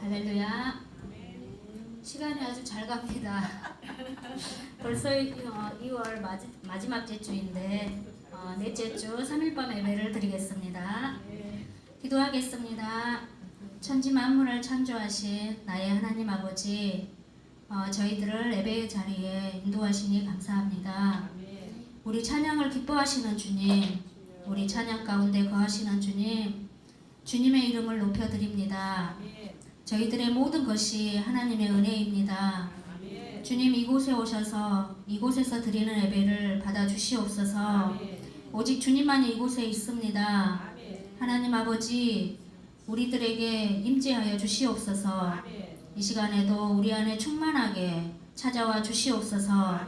할렐루야. 시간이 아주 잘 갑니다. 벌써 2월 마지막 주인데 넷째 주 3일밤 예배를 드리겠습니다. 기도하겠습니다. 천지 만물을 창조하신 나의 하나님 아버지, 저희들을 예배의 자리에 인도하시니 감사합니다. 우리 찬양을 기뻐하시는 주님, 우리 찬양 가운데 거하시는 주님, 주님의 이름을 높여드립니다. 저희들의 모든 것이 하나님의 은혜입니다. 주님, 이곳에 오셔서 이곳에서 드리는 예배를 받아주시옵소서. 오직 주님만이 이곳에 있습니다. 하나님 아버지, 우리들에게 임재하여 주시옵소서. 이 시간에도 우리 안에 충만하게 찾아와 주시옵소서.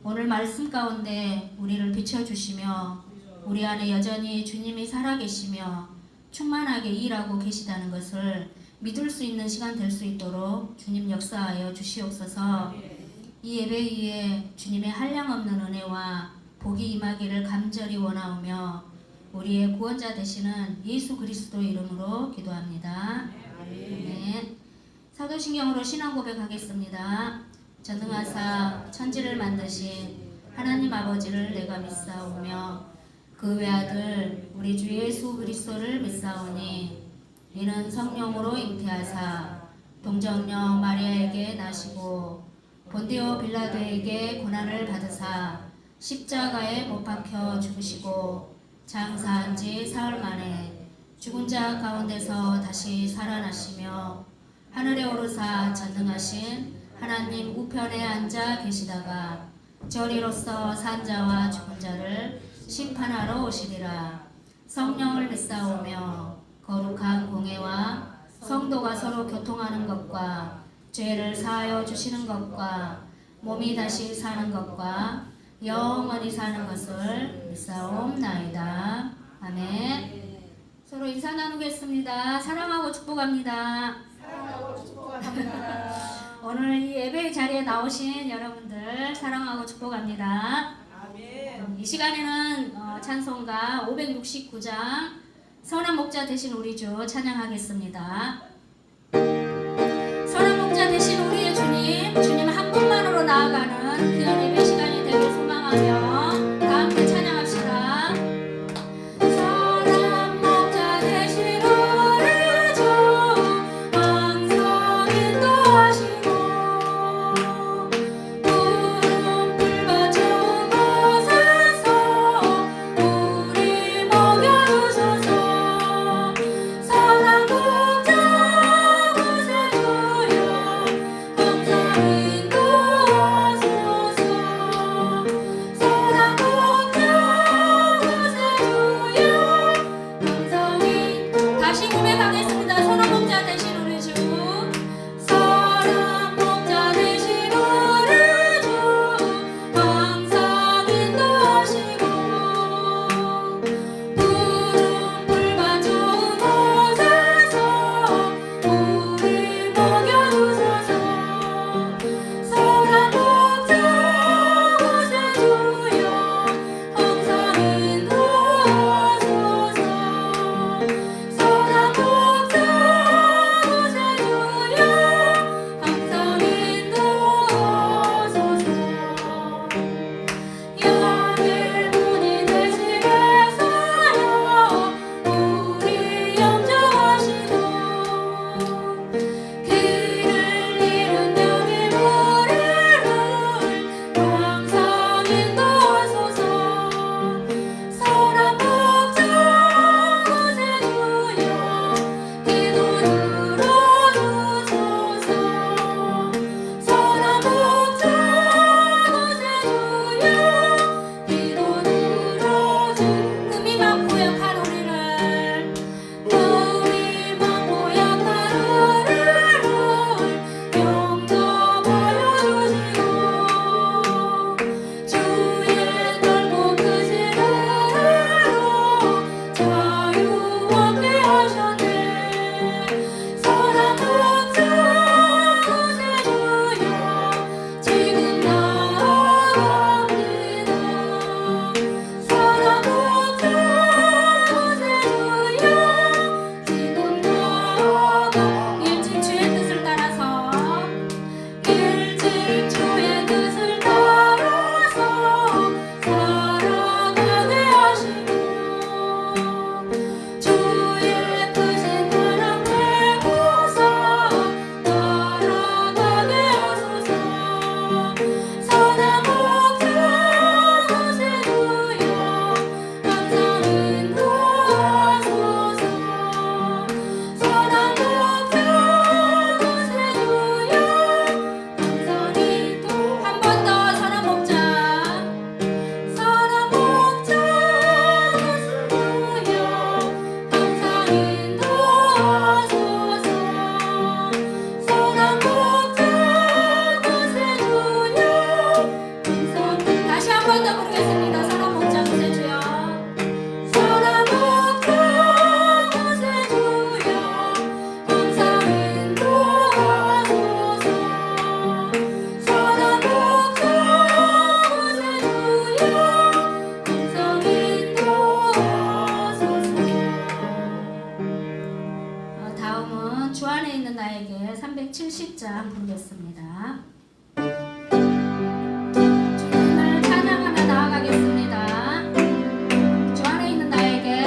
오늘 말씀 가운데 우리를 비춰주시며 우리 안에 여전히 주님이 살아계시며 충만하게 일하고 계시다는 것을 믿을 수 있는 시간 될 수 있도록 주님 역사하여 주시옵소서. 이 예배 위에 주님의 한량없는 은혜와 복이 임하기를 간절히 원하오며 우리의 구원자 되시는 예수 그리스도 이름으로 기도합니다. 아멘. 사도신경으로 신앙 고백하겠습니다. 전능하사 천지를 만드신 하나님 아버지를 내가 믿사오며 그 외아들 우리 주 예수 그리스도를 믿사오니 이는 성령으로 잉태하사 동정녀 마리아에게 나시고 본디오 빌라도에게 고난을 받으사 십자가에 못 박혀 죽으시고 장사한 지 사흘 만에 죽은 자 가운데서 다시 살아나시며 하늘에 오르사 전능하신 하나님 우편에 앉아 계시다가 저리로서 산 자와 죽은 자를 심판하러 오시리라. 성령을 믿사오며 거룩한 공회와 성도가 서로 교통하는 것과 죄를 사하여 주시는 것과 몸이 다시 사는 것과 영원히 사는 것을 믿사옵나이다. 아멘. 서로 인사 나누겠습니다. 사랑하고 축복합니다. 사랑하고 축복합니다. 오늘 이 예배의 자리에 나오신 여러분들 사랑하고 축복합니다. 아멘. 이 시간에는 찬송가 569장 선한 목자 되신 우리 주 찬양하겠습니다. 선한 목자 되신 우리의 주님, 주님 한 분만으로 나아가는 귀한 예배 시간이 되길 소망하며 다 함께 찬양합시다. 선한 목자 되신 우리 주 항상 인도하시고 구름불과 좋은 곳에서 우리 먹여주소서. 선한 목자 구세주여 항상 인도하소서. 또 부르겠습니다. 사랑 먹자 구세주여. 사랑 먹자 구세주여. 항상 인도하소서. 사랑 먹자 구세주여. 항상 인도하소서. 다음은 주 안에 있는 나에게 370장 부르겠습니다. 주님을 찬양하며 나아가겠습니다. 주 안에 있는 나에게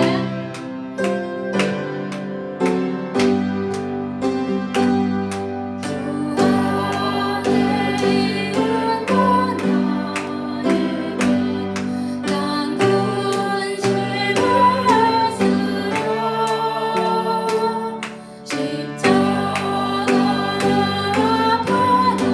주 안에 있는 나에게 난 근심을 쓰려 십자가 앞에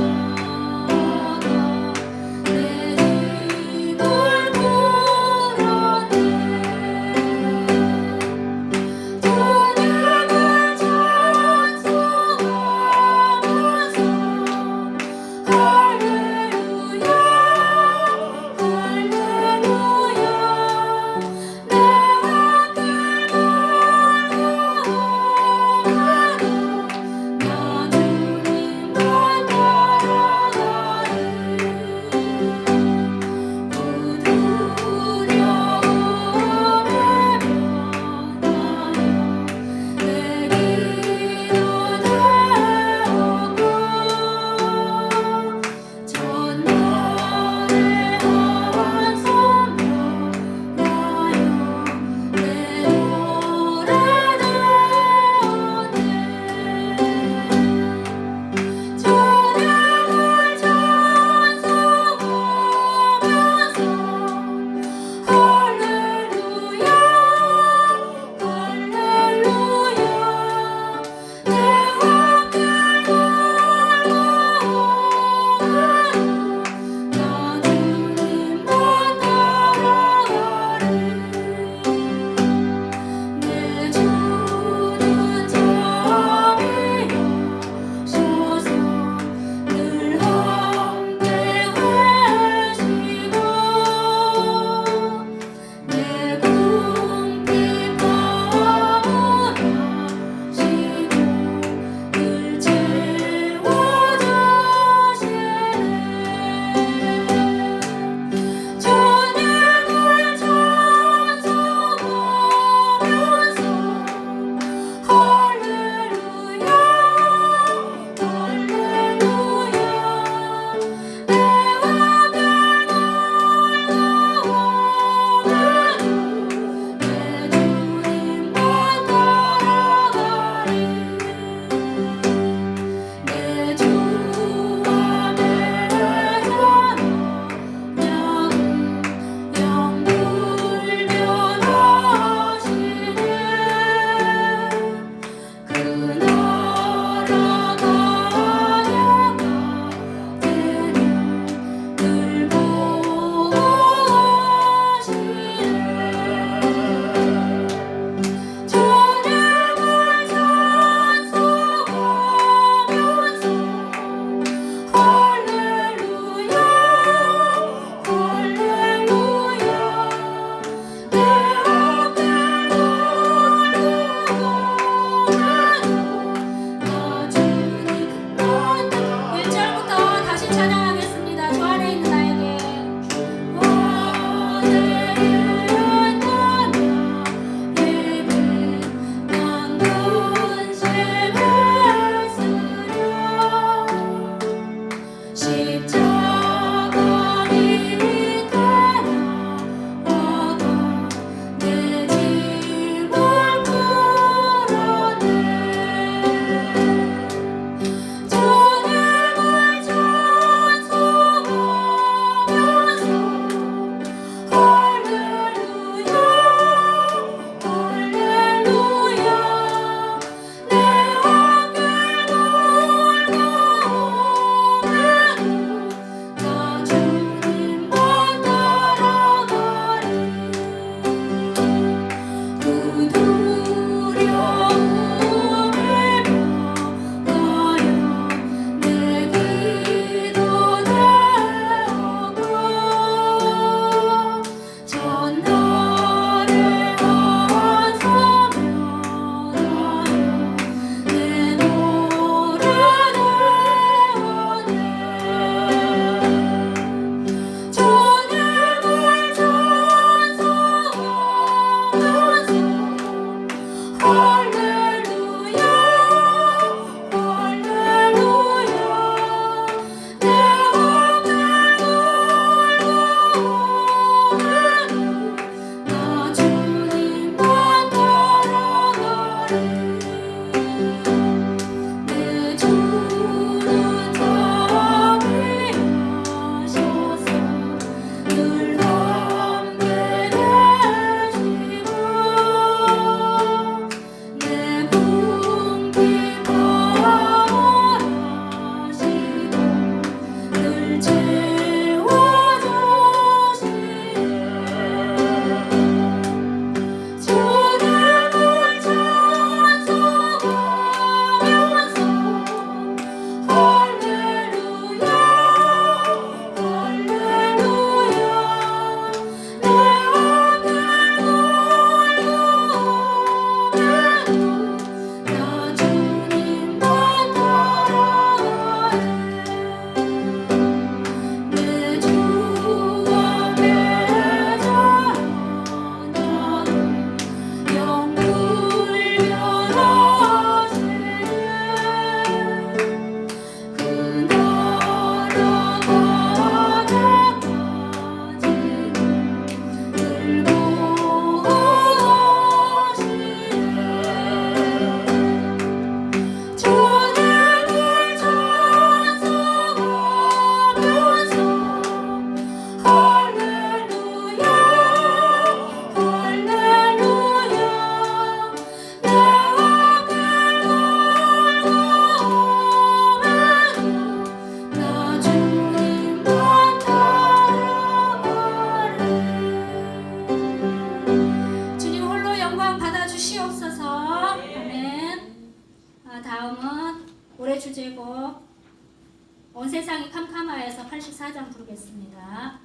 세상이 캄캄하여서 84장 부르겠습니다.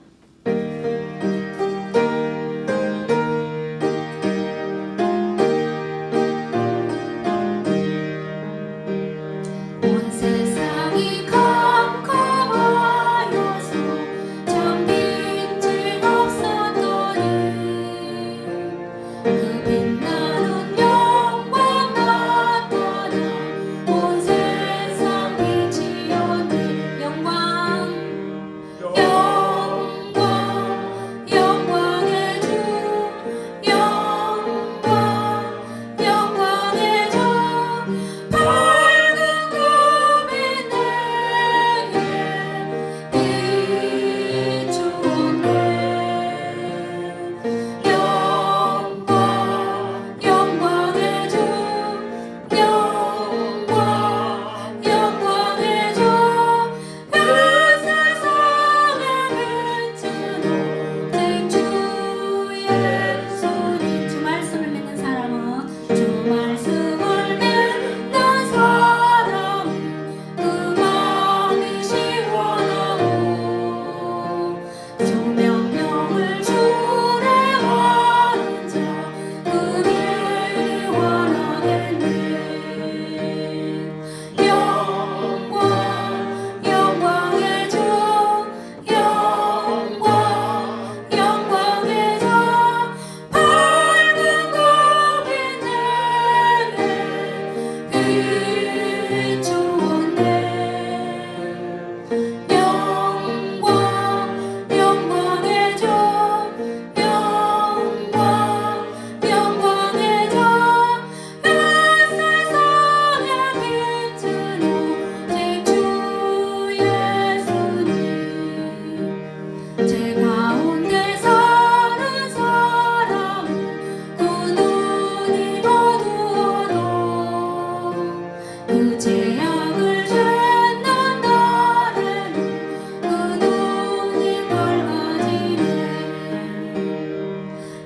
온 세상이 캄캄하여서 참 빛이 없었더니 그 빛나는 영광 나타나 온 세상 빛이었네. 영광 영광의 주 영광의 주 밝은 검이 내게 비추었네. 영광의 주 영광의 주 그 세상의 빛은 오직 주 예수님. 주 말씀을 믿는 사람은 주 말씀을 믿는 사람은 그 마음이 시원하고 주 명령을 수레하는 자 그 길이 환하겠네. 영광의 주 영광의 주 밝은 검이 내게 비추었네. 영광의 주 영광의 주 그 세상의 빛은 오직 주 예수님. 제 가운데 사는 사람은 그 눈이 어두워도 그 죄악을 죄는 날에는 그 눈이 밝아지네.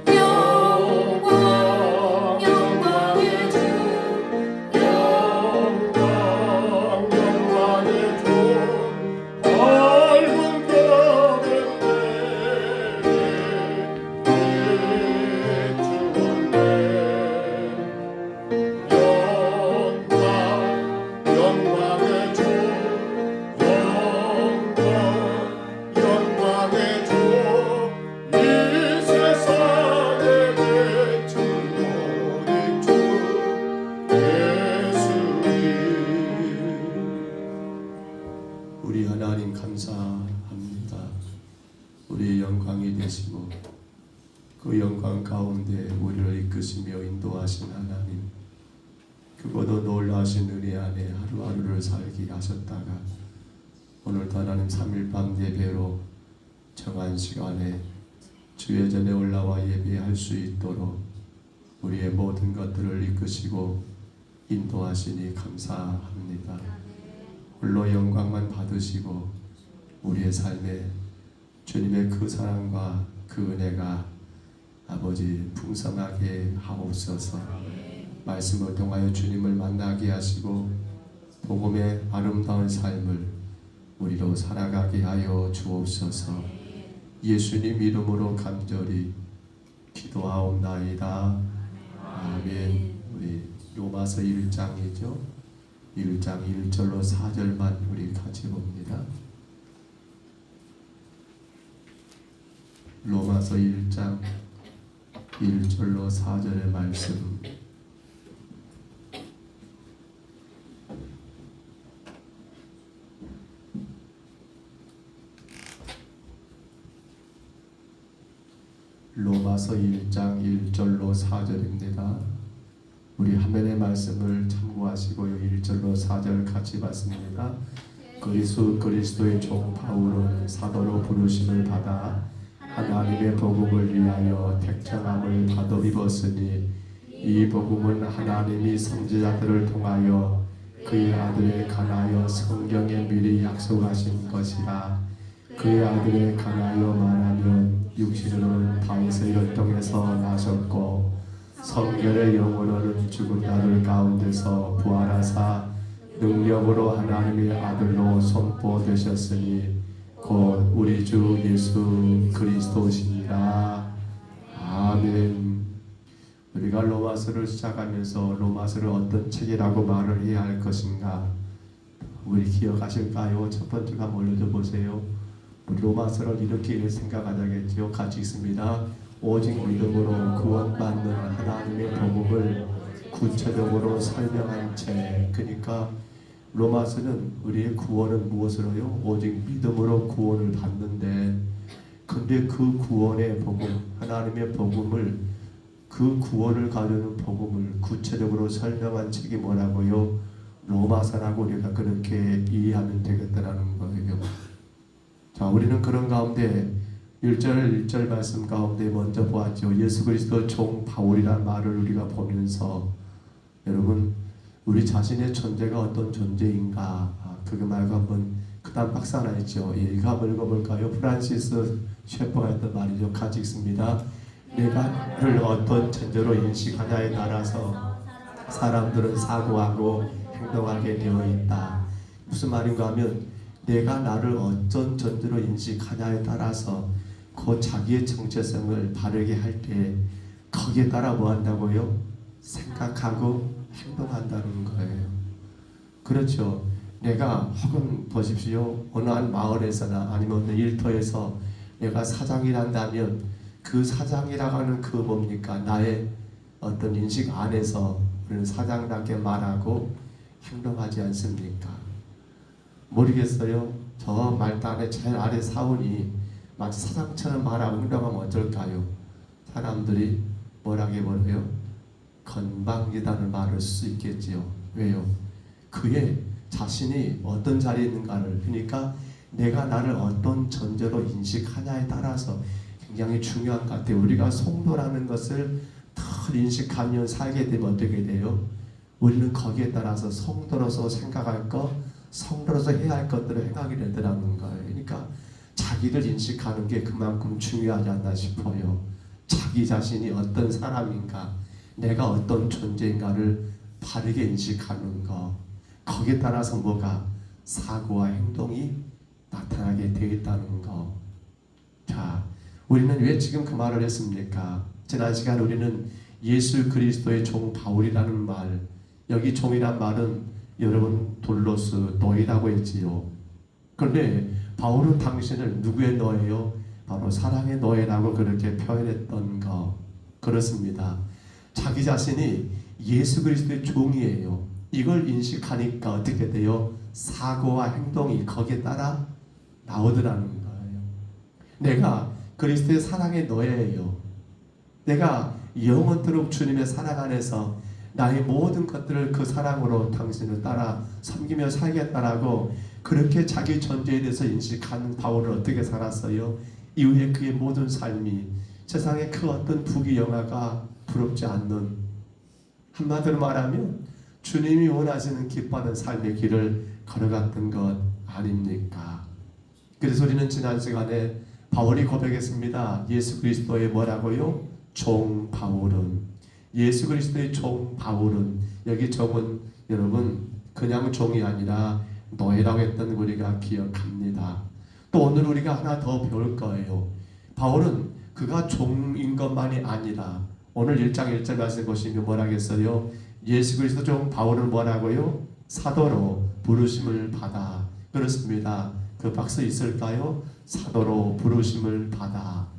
영광의 주 우리 하나님 감사합니다. 우리의 영광이 되시고 그 영광 가운데 우리를 이끄시며 인도하신 하나님, 그보다 놀라신 은혜 안에 하루하루를 살게 하셨다가 오늘도 하나님 3일 밤 예배로 정한 시간에 주의 전에 올라와 예배할 수 있도록 우리의 모든 것들을 이끄시고 인도하시니 감사합니다. 홀로 영광만 받으시고 우리의 삶에 주님의 그 사랑과 그 은혜가 아버지 풍성하게 하옵소서. 말씀을 통하여 주님을 만나게 하시고 복음의 아름다운 삶을 우리로 살아가게 하여 주옵소서. 예수님 이름으로 간절히 기도하옵나이다. 아멘. 우리 로마서 1장이죠. 1장 1절로 4절만 우리 같이 봅니다. 로마서 1장 1절로 4절의 말씀. 로마서 1장 1절로 4절입니다. 우리 화면의 말씀을 참고하시고요. 1절로 4절 같이 봤습니다. 그리스도의 종 바울은 사도로 부르심을 받아 하나님의 복음을 위하여 택정함을 받아 입었으니 이 복음은 하나님이 선지자들을 통하여 그의 아들에 관하여 성경에 미리 약속하신 것이라. 그의 아들에 관하여 말하면 육신으로는 다윗의 혈통에서 나셨고 성결의 영으로는 죽은 자들 가운데서 부활하사 능력으로 하나님의 아들로 선포되셨으니 곧 우리 주 예수 그리스도시니라. 아멘. 우리가 로마서를 시작하면서 로마서를 어떤 책이라고 말을 해야 할 것인가 우리 기억하실까요? 첫 번째가 뭘로 보세요. 우리 로마서를 이렇게 생각하자겠죠. 같이 있습니다. 오직 믿음으로 구원받는 하나님의 복음을 구체적으로 설명한 책. 그러니까 로마서는 우리의 구원은 무엇으로요? 오직 믿음으로 구원을 받는데, 근데 그 구원의 복음, 하나님의 복음을, 그 구원을 가져오는 복음을 구체적으로 설명한 책이 뭐라고요? 로마서라고 우리가 그렇게 이해하면 되겠다라는 거예요. 자, 우리는 그런 가운데 1절 말씀 가운데 먼저 보았죠. 예수 그리스도 종 바울이라는 말을 우리가 보면서 여러분 우리 자신의 존재가 어떤 존재인가 그거 말고 한번 그 다음 박스 하나 있죠. 이거 한번 읽어볼까요? 프란시스 셰퍼가 했던 말이죠. 같이 읽습니다. 내가 나를 어떤 존재로 인식하냐에 따라서 사람들은 사고하고 행동하게 되어 있다. 무슨 말인가 하면 내가 나를 어떤 존재로 인식하냐에 따라서 그 자기의 정체성을 바르게 할 때 거기에 따라 뭐 한다고요? 생각하고 행동한다는 거예요. 그렇죠. 내가 혹은 보십시오. 어느 한 마을에서나 아니면 어느 일터에서 내가 사장이란다면 그 사장이라고 하는 그 뭡니까? 나의 어떤 인식 안에서 우리는 사장답게 말하고 행동하지 않습니까? 모르겠어요. 저 말단에 제일 아래 사원이 마치 사장처럼 말하고 행동하면 어떨까요? 사람들이 뭐라고 해버려요? 건방지다는 말을 쓸 수 있겠지요. 왜요? 그의 자신이 어떤 자리에 있는가를, 그러니까 내가 나를 어떤 존재로 인식하냐에 따라서 굉장히 중요한 것 같아요. 우리가 성도라는 것을 더 인식하면 살게 되면 어떻게 돼요? 우리는 거기에 따라서 성도로서 생각할 것, 성도로서 해야 할 것들을 행하게 되더라는 거예요. 그러니까 자기를 인식하는 게 그만큼 중요하지 않나 싶어요. 자기 자신이 어떤 사람인가, 내가 어떤 존재인가를 바르게 인식하는 것, 거기에 따라서 뭐가 사고와 행동이 나타나게 되어 있다는 것. 자, 우리는 왜 지금 그 말을 했습니까? 지난 시간 우리는 예수 그리스도의 종 바울이라는 말, 여기 종이란 말은 여러분 돌로스 너희라고 했지요. 그런데 바울은 당신을 누구의 너예요? 바로 사랑의 너희라고 그렇게 표현했던 거. 그렇습니다. 자기 자신이 예수 그리스도의 종이에요. 이걸 인식하니까 어떻게 돼요? 사고와 행동이 거기에 따라 나오더라는 거예요. 내가 그리스도의 사랑의 너예요. 내가 영원토록 주님의 사랑 안에서 나의 모든 것들을 그 사랑으로 당신을 따라 섬기며 살겠다라고 그렇게 자기 존재에 대해서 인식하는 바울은 어떻게 살았어요? 이후에 그의 모든 삶이 세상의 그 어떤 부귀영화가 부럽지 않는, 한마디로 말하면 주님이 원하시는 기뻐하는 삶의 길을 걸어갔던 것 아닙니까? 그래서 우리는 지난 시간에 바울이 고백했습니다. 예수 그리스도의 뭐라고요? 종 바울은, 예수 그리스도의 종 바울은, 여기 종은 여러분 그냥 종이 아니라 너희라고 했던 우리가 기억합니다. 또 오늘 우리가 하나 더 배울 거예요. 바울은 그가 종인 것만이 아니라 오늘 1장 1절 말씀 보시면 뭐라겠어요? 예수 그리스도 종 바울은 뭐라고요? 사도로 부르심을 받아. 그렇습니다. 그 박스 있을까요? 사도로 부르심을 받아.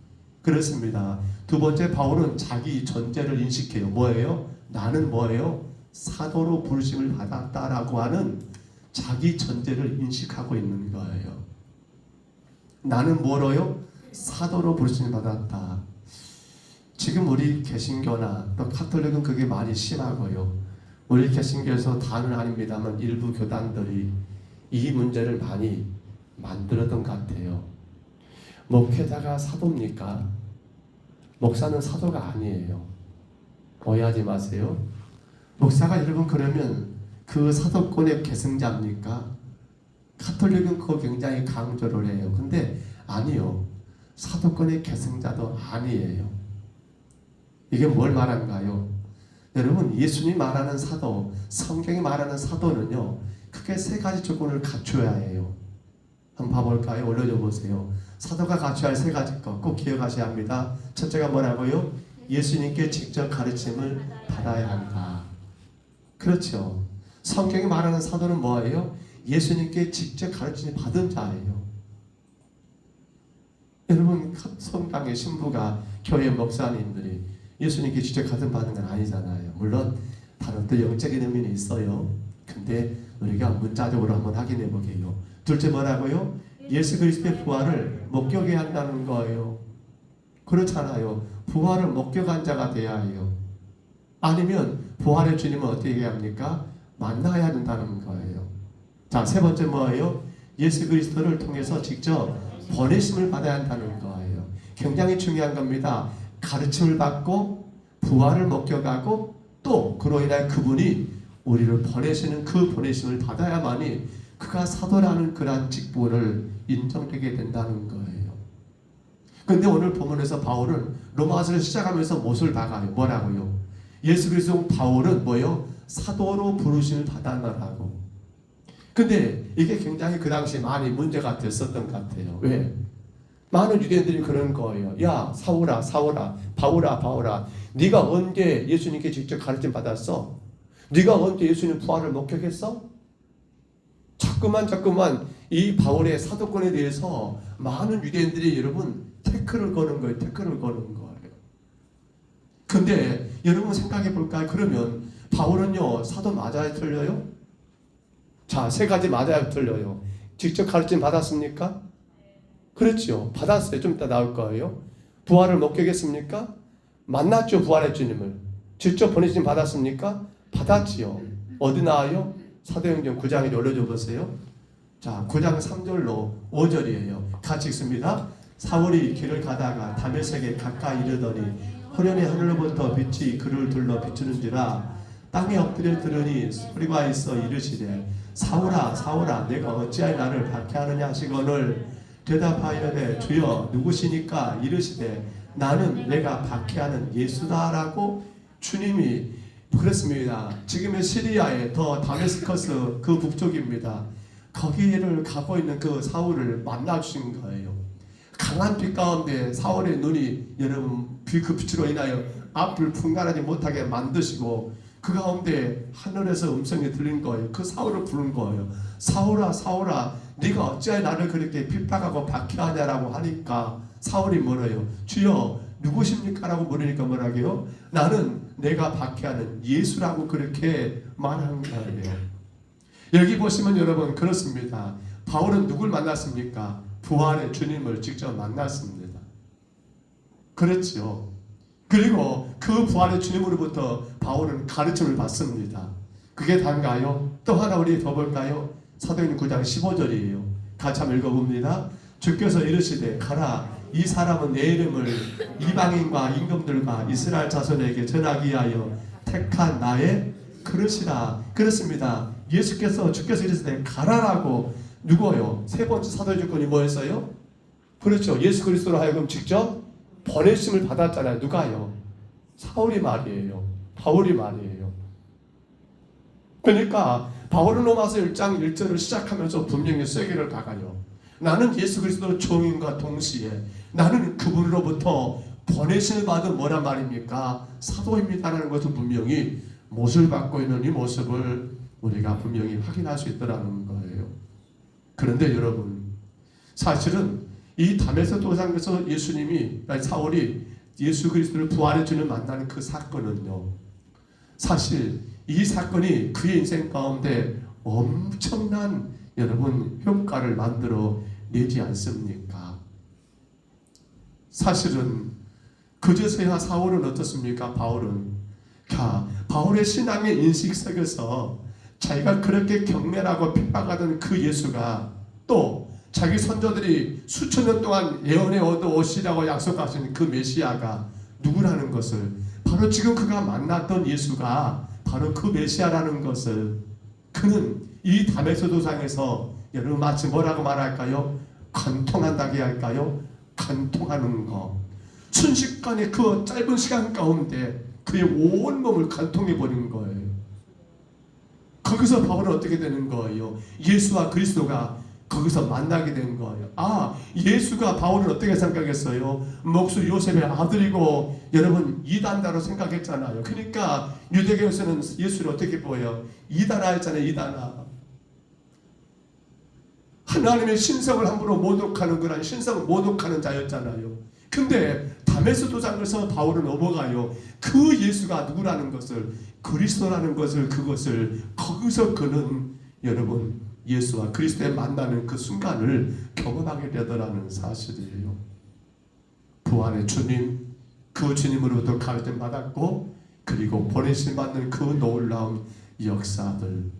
그렇습니다. 두 번째, 바울은 자기 존재를 인식해요. 뭐예요? 나는 뭐예요? 사도로 부르심을 받았다라고 하는 자기 존재를 인식하고 있는 거예요. 나는 뭐로요? 사도로 부르심을 받았다. 지금 우리 개신교나 또 카톨릭은 그게 많이 심하고요. 우리 개신교에서 다는 아닙니다만 일부 교단들이 이 문제를 많이 만들었던 것 같아요. 목회자가 사도입니까? 목사는 사도가 아니에요. 오해하지 마세요. 목사가 여러분 그러면 그 사도권의 계승자입니까? 카톨릭은 그거 굉장히 강조를 해요. 근데 아니요. 사도권의 계승자도 아니에요. 이게 뭘 말한가요? 여러분 예수님이 말하는 사도, 성경이 말하는 사도는요, 그 크게 세 가지 조건을 갖춰야 해요. 한번 봐볼까요? 올려줘 보세요. 사도가 갖춰야 할 세 가지 것 꼭 기억하셔야 합니다. 첫째가 뭐라고요? 예수님께 직접 가르침을 받아야 한다. 그렇죠. 성경이 말하는 사도는 뭐예요? 예수님께 직접 가르침을 받은 자예요. 여러분, 성당의 신부가 교회 목사님들이 예수님께 직접 가르침 받은 건 아니잖아요. 물론 다른 또 영적인 의미는 있어요. 근데 우리가 문자적으로 한번 확인해 보게요. 둘째 뭐라고요? 예수 그리스도의 부활을 목격해야 한다는 거예요. 그렇잖아요. 부활을 목격한 자가 돼야 해요. 아니면 부활의 주님은 어떻게 해야 합니까? 만나야 된다는 거예요. 자, 세 번째 뭐예요? 예수 그리스도를 통해서 직접 보내심을 받아야 한다는 거예요. 굉장히 중요한 겁니다. 가르침을 받고 부활을 목격하고 또 그로 인하여 그분이 우리를 보내시는 그 보내심을 받아야만이 그가 사도라는 그러한 직분을 인정되게 된다는 거예요. 그런데 오늘 본문에서 바울은 로마서를 시작하면서 못을 박아요. 뭐라고요? 예수 그리스도 바울은 뭐요? 사도로 부르심을 받았나라고. 근데 이게 굉장히 그 당시 많이 문제가 됐었던 것 같아요. 왜? 많은 유대인들이 그런 거예요. 야, 사울아, 사울아, 바울아, 바울아, 네가 언제 예수님께 직접 가르침 받았어? 네가 언제 예수님 부활을 목격했어? 자꾸만 이 바울의 사도권에 대해서 많은 유대인들이 여러분 태클을 거는 거예요. 태클을 거는 거예요. 근데 여러분 생각해 볼까요? 그러면 바울은요, 사도 맞아요, 틀려요? 자, 세 가지 맞아요, 틀려요? 직접 가르침 받았습니까? 그렇죠. 받았어요. 좀 이따 나올 거예요. 부활을 목격했습니까? 만났죠. 부활의 주님을. 직접 보내심 받았습니까? 받았지요. 어디 나와요? 사도행전 9장에 올려줘 보세요. 자, 9장 3절로 5절이에요. 같이 읽습니다. 사울이 길을 가다가 다메섹에 가까이 이르더니 호련히 하늘로부터 빛이 그를 둘러 비추는지라 땅에 엎드려 들으니 소리가 있어 이르시되 사울아 사울아 내가 어찌하여 나를 박해하느냐 하시거늘 대답하여되 주여 누구시니까 이르시되 나는 내가 박해하는 예수다라고 주님이 그렇습니다. 지금의 시리아의 더 다메스커스 그 북쪽입니다. 거기를 가고 있는 그 사울을 만나 주신 거예요. 강한 빛 가운데 사울의 눈이 여러분 그 빛으로 인하여 앞을 분간하지 못하게 만드시고 그 가운데 하늘에서 음성이 들린 거예요. 그 사울을 부른 거예요. 사울아 사울아 네가 어찌하여 나를 그렇게 핍박하고 박해하냐라고 하니까 사울이 뭐래요? 주여 누구십니까? 라고 물으니까 뭐라고요? 나는 내가 박해하는 예수라고 그렇게 말하는 거예요. 여기 보시면 여러분 그렇습니다. 바울은 누굴 만났습니까? 부활의 주님을 직접 만났습니다. 그렇죠. 그리고 그 부활의 주님으로부터 바울은 가르침을 받습니다. 그게 단가요? 또 하나 우리 더 볼까요? 사도행전 9장 15절이에요. 같이 한번 읽어봅니다. 주께서 이르시되 가라 이 사람은 내 이름을 이방인과 임금들과 이스라엘 자손에게 전하기 위하여 택한 나의 그릇이라. 그렇습니다. 주께서 이르시되 가라라고 누구요? 세 번째 사도의 조건이 뭐였어요? 그렇죠. 예수 그리스도로 하여금 직접 보내심을 받았잖아요. 누가요? 사울이 말이에요. 바울이 말이에요. 그러니까 바울은 로마서 1장 1절을 시작하면서 분명히 쐐기를 박아요. 나는 예수 그리스도 종인과 동시에 나는 그분으로부터 보내심을 받은 뭐란 말입니까? 사도입니다라는 것을 분명히 못을 받고 있는 이 모습을 우리가 분명히 확인할 수 있더라는 거예요. 그런데 여러분 사실은 이 담에서 도상에서 사울이 예수 그리스도를 부활의 주님을 만나는 그 사건은요, 사실 이 사건이 그의 인생 가운데 엄청난 여러분 효과를 만들어 내지 않습니까? 사실은 그제서야 사울은 어떻습니까? 바울의 신앙의 인식 속에서 자기가 그렇게 경멸하고 핍박하던 그 예수가 또 자기 선조들이 수천 년 동안 예언해 오시라고 약속하신 그 메시아가 누구라는 것을, 바로 지금 그가 만났던 예수가 바로 그 메시아라는 것을 그는 이 담에서 도상에서 여러분 마치 뭐라고 말할까요? 관통한다고 할까요? 관통하는 거. 순식간에 그 짧은 시간 가운데 그의 온 몸을 관통해 버린 거예요. 거기서 바울은 어떻게 되는 거예요? 예수와 그리스도가 거기서 만나게 된 거예요. 예수가 바울을 어떻게 생각했어요? 목수 요셉의 아들이고 여러분 이단자로 생각했잖아요. 그러니까 유대교에서는 예수를 어떻게 보여요? 이단아 했잖아요. 이단아. 하나님의 신성을 함부로 모독하는 그런 신성을 모독하는 자였잖아요. 근데 다메스 도장에서 바울은 넘어가요. 그 예수가 누구라는 것을, 그리스도라는 것을, 그것을 거기서 그는 여러분 예수와 그리스도의 만나는 그 순간을 경험하게 되더라는 사실이에요. 부활의 주님, 그 주님으로부터 가르침 받았고 그리고 보내심 받는 그 놀라운 역사들.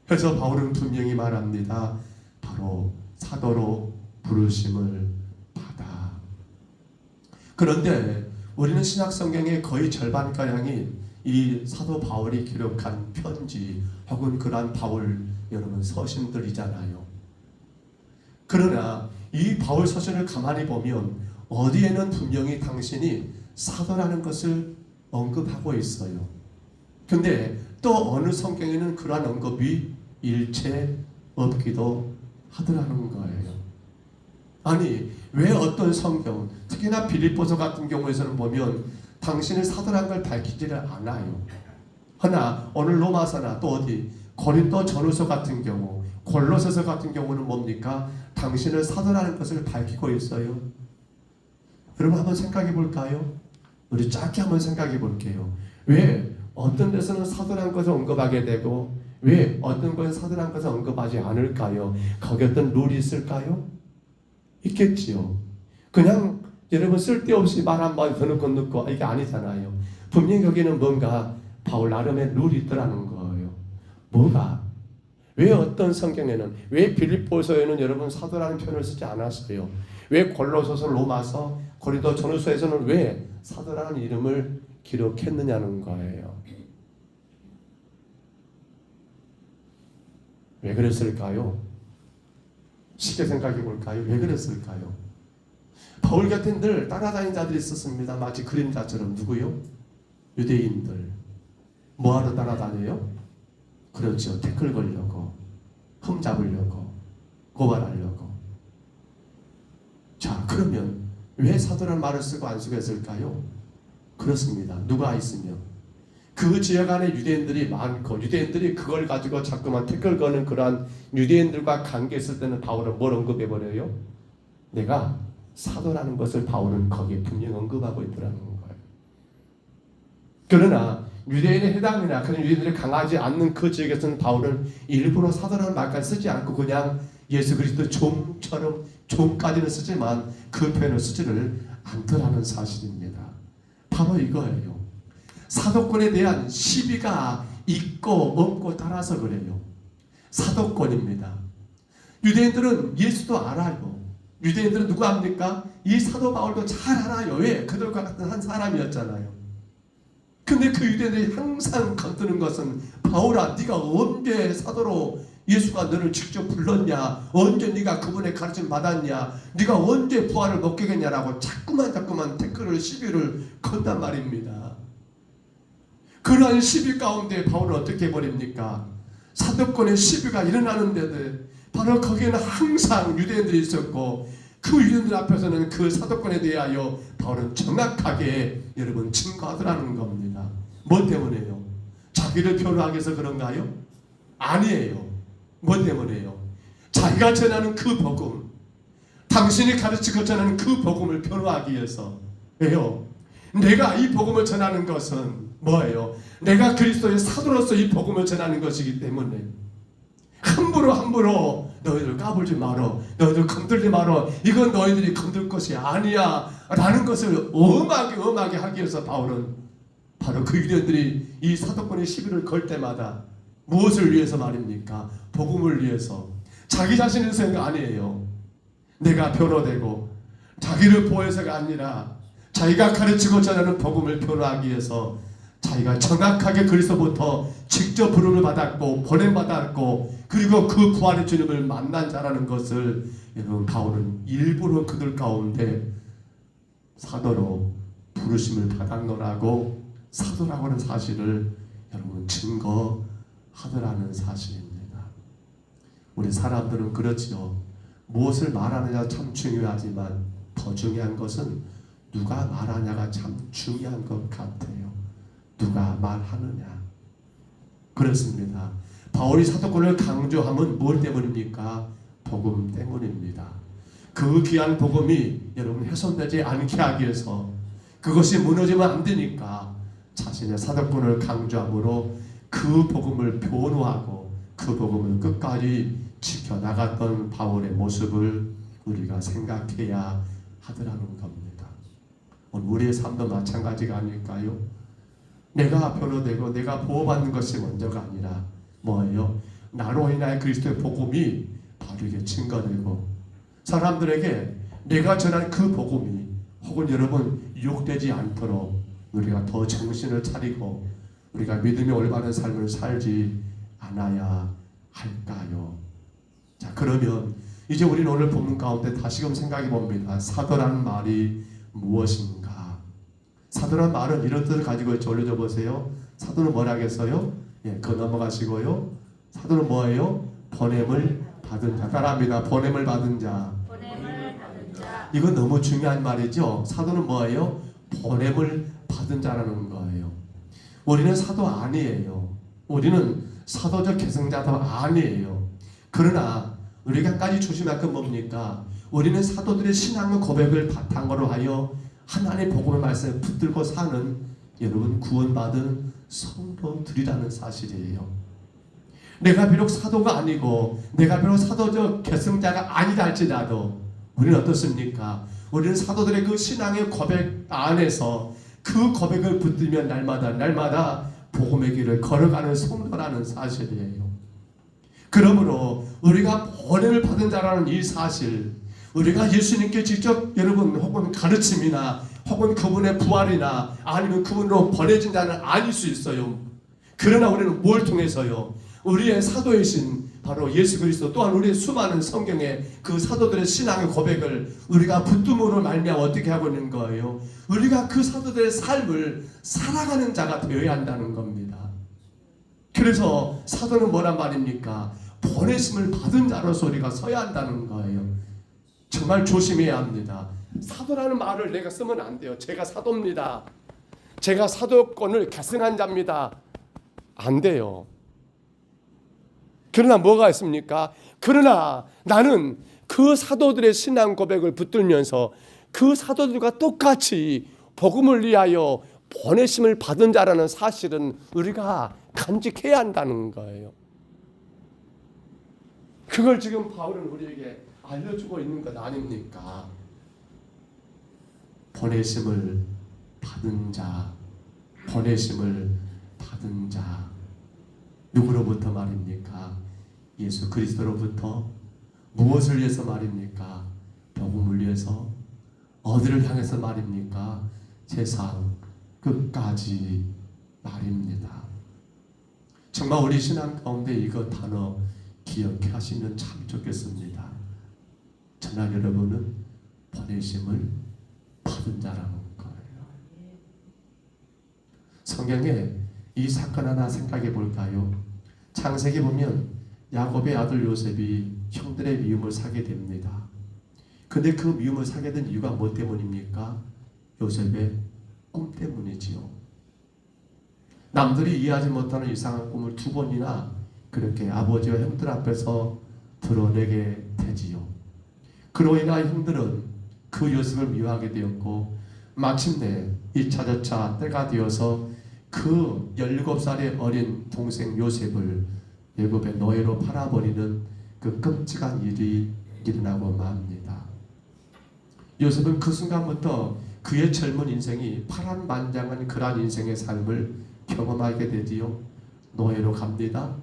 그래서 바울은 분명히 말합니다. 바로 사도로 부르심을 받아. 그런데 우리는 신약 성경의 거의 절반가량이 이 사도 바울이 기록한 편지 혹은 그러한 바울 여러분 서신들이잖아요. 그러나 이 바울 서신을 가만히 보면 어디에는 분명히 당신이 사도라는 것을 언급하고 있어요. 근데 또 어느 성경에는 그러한 언급이 일체 없기도 하더라는 거예요. 아니 왜 어떤 성경, 특히나 빌립보서 같은 경우에서는 보면 당신을 사도란 걸 밝히지를 않아요. 하나 오늘 로마서나 또 어디 고린도 전후서 같은 경우, 골로새서 같은 경우는 뭡니까? 당신을 사도라는 것을 밝히고 있어요. 여러분 한번 생각해 볼까요? 우리 짧게 한번 생각해 볼게요. 왜 어떤 데서는 사도라는 것을 언급하게 되고 왜 어떤 것은 사도라는 것을 언급하지 않을까요? 거기 어떤 룰이 있을까요? 있겠지요. 그냥 여러분 쓸데없이 말 한번 더 넣고 이게 아니잖아요. 분명히 거기는 뭔가 바울 나름의 룰이 있더라는 거예요. 뭐가? 왜 어떤 성경에는, 왜 빌립보서에는 여러분 사도라는 표현을 쓰지 않았어요? 왜 골로새서, 로마서, 고린도 전후서에서는 왜 사도라는 이름을 기록했느냐는 거예요. 왜 그랬을까요? 쉽게 생각해 볼까요? 왜 그랬을까요? 바울 곁에 늘 따라다니는 자들이 있었습니다. 마치 그림자처럼. 누구요? 유대인들. 뭐하러 따라다녀요? 그렇죠. 태클 걸려고, 흠 잡으려고, 고발하려고. 자, 그러면 왜 사도라는 말을 쓰고 안 쓰고 했을까요? 그렇습니다. 누가 있으면 그 지역 안에 유대인들이 많고 유대인들이 그걸 가지고 자꾸만 태클 거는 그러한 유대인들과 관계했을 때는 바울은 뭘 언급해버려요? 내가 사도라는 것을 바울은 거기에 분명히 언급하고 있더라는 거예요. 그러나 유대인의 해당이나 그런 유대인들이 강하지 않는 그 지역에서는 바울은 일부러 사도라는 말까지 쓰지 않고 그냥 예수 그리스도 종처럼 종까지는 쓰지만 그 표현을 쓰지를 않더라는 사실입니다. 바로 이거예요. 사도권에 대한 시비가 있고 없고 따라서 그래요. 사도권입니다. 유대인들은 예수도 알아요. 유대인들은 누구 압니까? 이 사도 바울도 잘 알아요. 왜? 그들과 같은 한 사람이었잖아요. 근데 그 유대인들이 항상 건드는 것은 바울아, 네가 언제 사도로 예수가 너를 직접 불렀냐? 언제 네가 그분의 가르침 받았냐? 네가 언제 부활을 먹겠냐라고 자꾸만 태클을 시비를 건단 말입니다. 그러한 시비 가운데 바울은 어떻게 해버립니까? 사도권의 시비가 일어나는데도 바로 거기에는 항상 유대인들이 있었고 그 유대인들 앞에서는 그 사도권에 대하여 바울은 정확하게 여러분 증거하더라는 겁니다. 뭐 때문에요? 자기를 표현하기 위해서 그런가요? 아니에요. 뭐 때문에요? 자기가 전하는 그 복음, 당신이 가르치고 전하는 그 복음을 표현하기 위해서. 왜요? 내가 이 복음을 전하는 것은 뭐예요? 내가 그리스도의 사도로서 이 복음을 전하는 것이기 때문에 함부로 너희들 까불지 말어, 너희들 건들지 말어, 이건 너희들이 건들 것이 아니야 라는 것을 엄하게 하기 위해서 바울은 바로 그 유대인들이 이 사도권의 시비를 걸 때마다 무엇을 위해서 말입니까? 복음을 위해서. 자기 자신의 생각 아니에요. 내가 변호되고 자기를 보호해서가 아니라 자기가 가르치고 전하는 복음을 변호하기 위해서 자기가 정확하게 그리스도부터 직접 부름을 받았고 보냄받았고 그리고 그 부활의 주님을 만난 자라는 것을 여러분 바울은 일부러 그들 가운데 사도로 부르심을 받았노라고 사도라고 하는 사실을 여러분 증거하고 하더라는 사실입니다. 우리 사람들은 그렇지요. 무엇을 말하느냐 참 중요하지만 더 중요한 것은 누가 말하냐가 참 중요한 것 같아요. 누가 말하느냐. 그렇습니다. 바울이 사도권을 강조함은 무엇 때문입니까? 복음 때문입니다. 그 귀한 복음이 여러분 훼손되지 않게 하기 위해서, 그것이 무너지면 안 되니까 자신의 사도권을 강조함으로 그 복음을 변호하고 그 복음을 끝까지 지켜나갔던 바울의 모습을 우리가 생각해야 하더라는 겁니다. 오늘 우리의 삶도 마찬가지가 아닐까요? 내가 변호되고 내가 보호받는 것이 먼저가 아니라 뭐예요? 나로 인하여 그리스도의 복음이 바르게 증거되고 사람들에게 내가 전한 그 복음이 혹은 여러분 유혹되지 않도록 우리가 더 정신을 차리고 우리가 믿음이 올바른 삶을 살지 않아야 할까요? 자, 그러면 이제 우리는 오늘 본문 가운데 다시금 생각해 봅니다. 사도라는 말이 무엇인가? 사도라는 말은 이런 뜻을 가지고 있죠. 올려줘 보세요. 사도는 뭐라겠어요? 예, 그거 넘어가시고요. 사도는 뭐예요? 보냄을 받은 자. 따라합니다. 보냄을 받은 자. 보냄을 받은 자. 이건 너무 중요한 말이죠. 사도는 뭐예요? 보냄을 받은 자라는 거예요. 우리는 사도 아니에요. 우리는 사도적 계승자도 아니에요. 그러나 우리가 한 가지 조심할 건 뭡니까? 우리는 사도들의 신앙의 고백을 바탕으로 하여 하나님의 복음의 말씀에 붙들고 사는 여러분 구원받은 성도들이라는 사실이에요. 내가 비록 사도가 아니고 내가 비록 사도적 계승자가 아니다 할지라도 우리는 어떻습니까? 우리는 사도들의 그 신앙의 고백 안에서 그 고백을 붙들면 날마다 복음의 길을 걸어가는 성도라는 사실이에요. 그러므로 우리가 보냄을 받은 자라는 이 사실, 우리가 예수님께 직접 여러분 혹은 가르침이나 혹은 그분의 부활이나 아니면 그분으로 보내진 자는 아닐 수 있어요. 그러나 우리는 뭘 통해서요? 우리의 사도이신 바로 예수 그리스도 또한 우리의 수많은 성경의 그 사도들의 신앙의 고백을 우리가 붙듦으로 말미암아 어떻게 하고 있는 거예요? 우리가 그 사도들의 삶을 살아가는 자가 되어야 한다는 겁니다. 그래서 사도는 뭐란 말입니까? 보내심을 받은 자로서 우리가 서야 한다는 거예요. 정말 조심해야 합니다. 사도라는 말을 내가 쓰면 안 돼요. 제가 사도입니다. 제가 사도권을 계승한 자입니다. 안 돼요. 그러나 뭐가 있습니까? 그러나 나는 그 사도들의 신앙 고백을 붙들면서 그 사도들과 똑같이 복음을 위하여 보내심을 받은 자라는 사실은 우리가 간직해야 한다는 거예요. 그걸 지금 바울은 우리에게 알려주고 있는 것 아닙니까? 보내심을 받은 자, 보내심을 받은 자. 누구로부터 말입니까? 예수 그리스도로부터. 무엇을 위해서 말입니까? 복음을 위해서. 어디를 향해서 말입니까? 세상 끝까지 말입니다. 정말 우리 신앙 가운데 이거 단어 기억해 하시면 참 좋겠습니다. 저나 여러분은 보내심을 받은 자라는 거예요. 성경에 이 사건 하나 생각해 볼까요? 창세기 보면 야곱의 아들 요셉이 형들의 미움을 사게 됩니다. 근데 그 미움을 사게 된 이유가 뭐 때문입니까? 요셉의 꿈 때문이지요. 남들이 이해하지 못하는 이상한 꿈을 2번이나 그렇게 아버지와 형들 앞에서 드러내게 되지요. 그로 인하여 형들은 그 요셉을 미워하게 되었고 마침내 2차저차 때가 되어서 그 17살의 어린 동생 요셉을 애굽의 노예로 팔아버리는 그 끔찍한 일이 일어나고 맙니다. 요셉은 그 순간부터 그의 젊은 인생이 파란만장한 그러한 인생의 삶을 경험하게 되지요. 노예로 갑니다.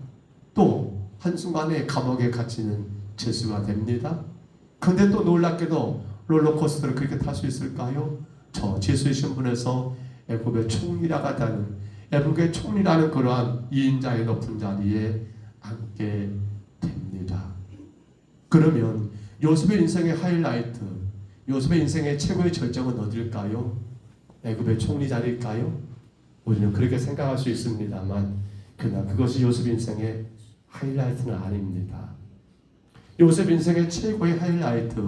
또 한순간에 감옥에 갇히는 죄수가 됩니다. 근데 또 놀랍게도 롤러코스터를 그렇게 탈 수 있을까요? 저 죄수의 신분에서 애굽의 총리라가 되는 애굽의 총리라는 그러한 2인자의 높은 자리에 앉게 됩니다. 그러면 요셉의 인생의 하이라이트, 요셉의 인생의 최고의 절정은 어딜까요? 애굽의 총리 자리일까요? 우리는 그렇게 생각할 수 있습니다만 그러나 그것이 요셉 인생의 하이라이트는 아닙니다. 요셉 인생의 최고의 하이라이트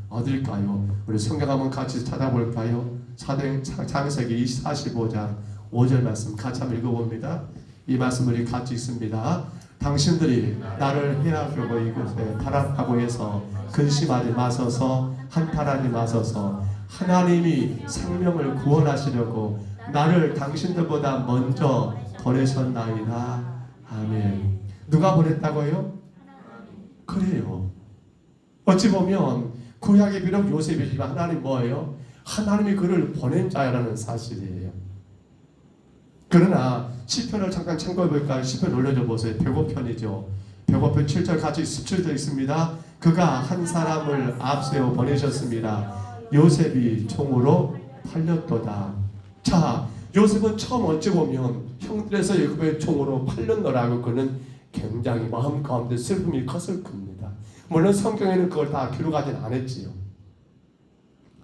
어딜까요? 우리 성경 한번 같이 찾아볼까요? 창세기 45장 5절 말씀 같이 한번 읽어봅니다. 이 말씀 우리 같이 읽습니다. 당신들이 나를 해하려고 이곳에 타락하고 해서 근심하지 마소서, 한탄하지 마소서. 하나님이 생명을 구원하시려고 나를 당신들보다 먼저 보내셨나이다. 아멘. 누가 보냈다고요? 그래요. 어찌 보면 구약의 비록 요셉이지만 하나님 뭐예요? 하나님이 그를 보낸 자라는 사실이에요. 그러나 시편을 잠깐 참고해볼까요? 시편 올려줘 보세요. 105편이죠. 105편 7절 같이 17절 있습니다. 그가 한 사람을 앞세워 보내셨습니다. 요셉이 총으로 팔렸도다. 자, 요셉은 처음 어찌 보면 형들에서 애굽의 총으로 팔렸노라고 그는 굉장히 마음 가운데 슬픔이 컸을 겁니다. 물론 성경에는 그걸 다 기록하진 않았지요.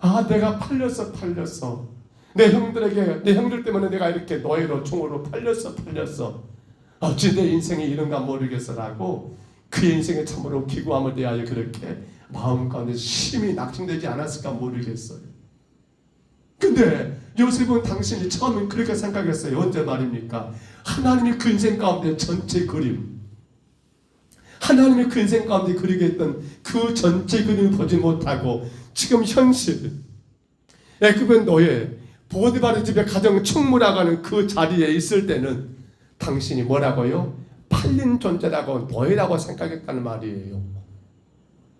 아, 내가 팔렸어. 내 형들 때문에 내가 이렇게 노예로 총으로 팔렸어. 어찌 내 인생이 이런가 모르겠어라고 그의 인생에 참으로 기구함을 대하여 그렇게 마음 가운데 심히 낙심되지 않았을까 모르겠어요. 근데 요셉은 당신이 처음엔 그렇게 생각했어요. 언제 말입니까? 하나님이 그 인생 가운데 전체 그림, 하나님이 그 인생 가운데 그리게 했던 그 전체 그림을 보지 못하고 지금 현실, 애굽의 노예, 보디발의 집에 가정 충무라가는 그 자리에 있을 때는 당신이 뭐라고요? 팔린 존재라고 노예라고 생각했다는 말이에요.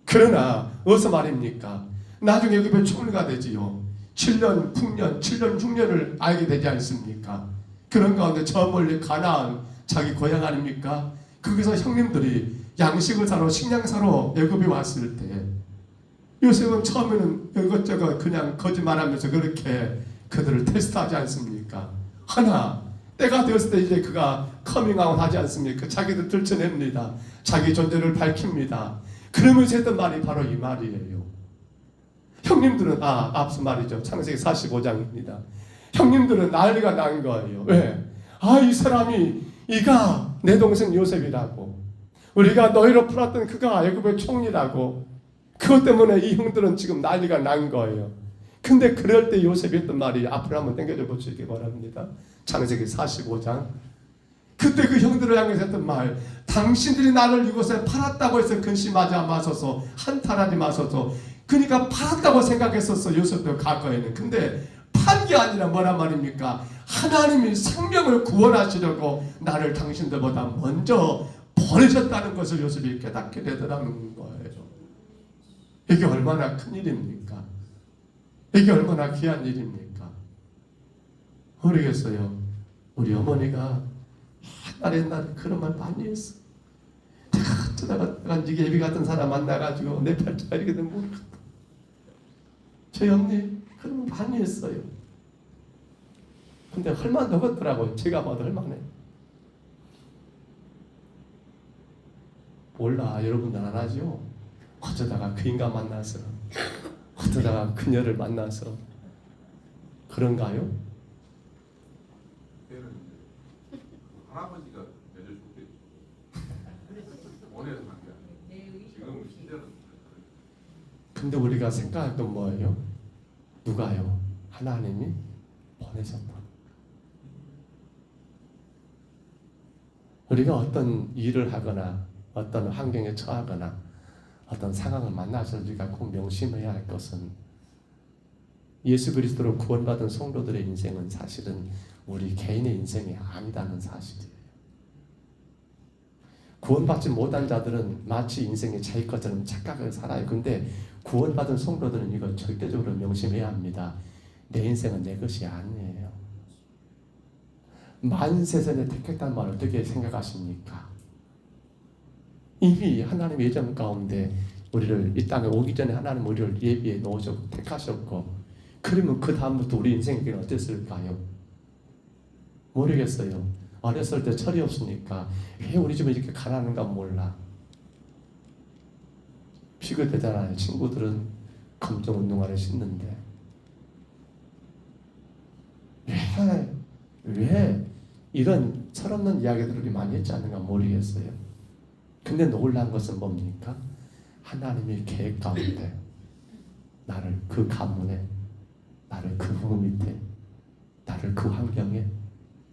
그러나 어디서 말입니까? 나중에 애굽의 총리가 되지요. 7년, 6년을 알게 되지 않습니까? 그런 가운데 저 멀리 가나안 자기 고향 아닙니까? 거기서 형님들이 양식을 사러 식량 사러 애굽에 왔을 때 요셉은 처음에는 이것저것 그냥 거짓말하면서 그렇게 그들을 테스트하지 않습니까? 하나 때가 되었을 때 이제 그가 커밍아웃 하지 않습니까? 자기도 들춰냅니다. 자기 존재를 밝힙니다. 그러면서 했던 말이 바로 이 말이에요. 형님들은 앞서 말이죠. 창세기 45장입니다. 형님들은 난리가 난 거예요. 왜? 이 사람이 이가 내 동생 요셉이라고, 우리가 너희로 풀었던 그가 애굽의 총리라고, 그것 때문에 이 형들은 지금 난리가 난 거예요. 근데 그럴 때 요셉이 했던 말이 앞으로 한번 당겨줘 보시기 바랍니다. 창세기 45장. 그때 그 형들을 향해서 했던 말, 당신들이 나를 이곳에 팔았다고 해서 근심하지 마소서, 한탄하지 마소서. 그러니까 팔았다고 생각했었어, 요셉도 과거에는. 근데 판 게 아니라 뭐란 말입니까? 하나님이 생명을 구원하시려고 나를 당신들보다 먼저 보내셨다는 것을 요셉이 깨닫게 되더라는 거예요. 이게 얼마나 큰 일입니까? 이게 얼마나 귀한 일입니까? 모르겠어요. 우리 어머니가 옛날에 그런 말 많이 했어. 내가 어쩌다가 예비 같은 사람 만나가지고 내 팔자가 이렇게 되면 모르겠다. 저희 어머니 그런 말 많이 했어요. 근데 헐만 더겠더라고요. 제가 봐도 헐만해. 몰라, 여러분들 안 하죠? 어쩌다가 그 인간 만나서, 어쩌다가 그녀를 만나서 그런가요? 할아버지가 내려줬겠죠. 원해서 한 게 아니에요. 지금 시대는. 근데 우리가 생각할 건 뭐예요? 누가요? 하나님이 보내셨다. 우리가 어떤 일을 하거나 어떤 환경에 처하거나 어떤 상황을 만나서 우리가 꼭 명심해야 할 것은, 예수 그리스도로 구원받은 성도들의 인생은 사실은 우리 개인의 인생이 아니다는 사실이에요. 구원받지 못한 자들은 마치 인생이 자기 것처럼 착각을 살아요. 근데 구원받은 성도들은 이걸 절대적으로 명심해야 합니다. 내 인생은 내 것이 아니에요. 만세전에 택했다는 말 어떻게 생각하십니까? 이미 하나님 예정 가운데 우리를 이 땅에 오기 전에 하나님 우리를 예비해 놓으셨고 택하셨고, 그러면 그 다음부터 우리 인생에게 어땠을까요? 모르겠어요. 어렸을 때 철이 없으니까 왜 우리 집은 이렇게 가난한가 몰라. 비교되잖아요. 친구들은 검정 운동화를 신는데 왜 이런 철없는 이야기들을 우리 많이 했지 않는가 모르겠어요. 근데 놀라운 것은 뭡니까? 하나님의 계획 가운데 나를 그 가문에, 나를 그 부모 밑에, 나를 그 환경에,